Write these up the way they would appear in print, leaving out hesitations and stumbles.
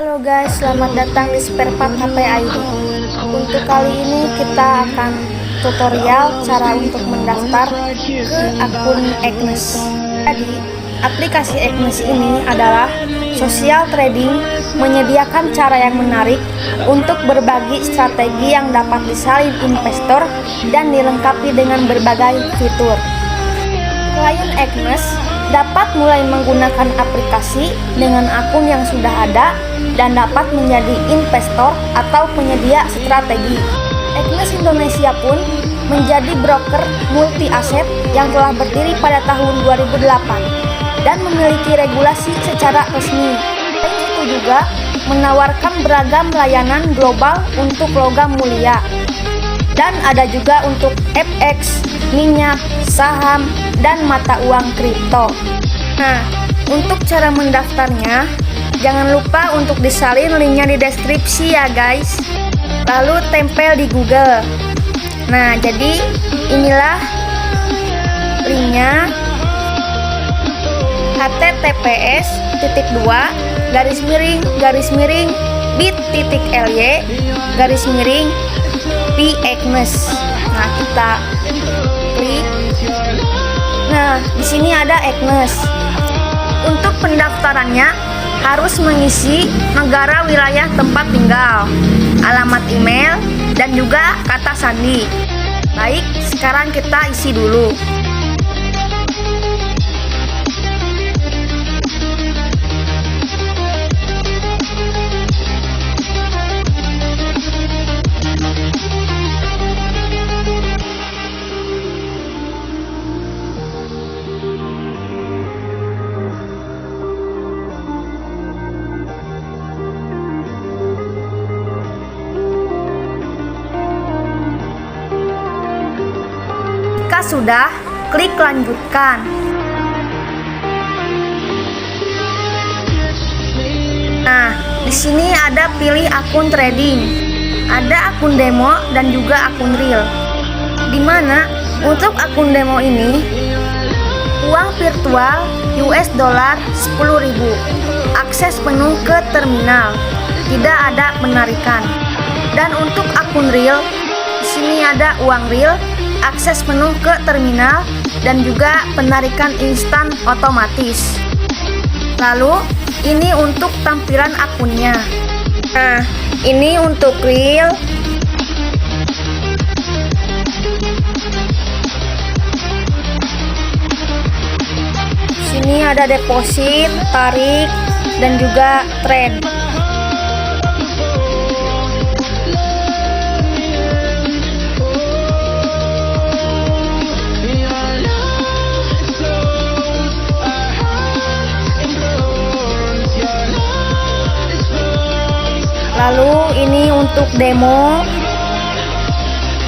Halo guys, selamat datang di Spare Part HP ID. Untuk kali ini kita akan tutorial cara untuk mendaftar ke akun Agnes. Jadi, aplikasi Agnes ini adalah social trading, menyediakan cara yang menarik untuk berbagi strategi yang dapat disalin investor dan dilengkapi dengan berbagai fitur. Klien Agnes dapat mulai menggunakan aplikasi dengan akun yang sudah ada dan dapat menjadi investor atau penyedia strategi. Agnes Indonesia pun menjadi broker multi aset yang telah berdiri pada tahun 2008 dan memiliki regulasi secara resmi. Selain itu juga menawarkan beragam layanan global untuk logam mulia. Dan ada juga untuk FX, minyak, saham, dan mata uang kripto. Nah, untuk cara mendaftarnya, jangan lupa untuk disalin linknya di deskripsi ya guys. Lalu tempel di Google. Nah, jadi inilah linknya: https://bit.ly/p-agnes. Nah, kita klik. Nah, di sini ada Agnes. Untuk pendaftarannya harus mengisi negara, wilayah tempat tinggal, alamat email, dan juga kata sandi. Baik, sekarang kita isi dulu. Jika sudah, klik lanjutkan. Nah, di sini ada pilih akun trading, ada akun demo dan juga akun real. Dimana untuk akun demo ini uang virtual US dollar 10.000, akses penuh ke terminal, tidak ada penarikan. Dan untuk akun real, di sini ada uang real, akses penuh ke terminal, dan juga penarikan instan otomatis. Lalu ini untuk tampilan akunnya. Nah, ini untuk real. Sini ada deposit, tarik, dan juga trade. Lalu ini untuk demo.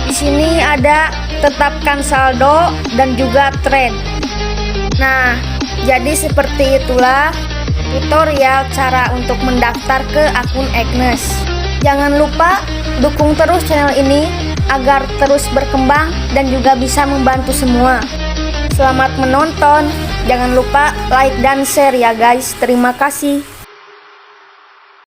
Di sini ada tetapkan saldo dan juga trade. Nah, jadi seperti itulah tutorial cara untuk mendaftar ke akun Agnes. Jangan lupa dukung terus channel ini agar terus berkembang dan juga bisa membantu semua. Selamat menonton. Jangan lupa like dan share ya guys. Terima kasih.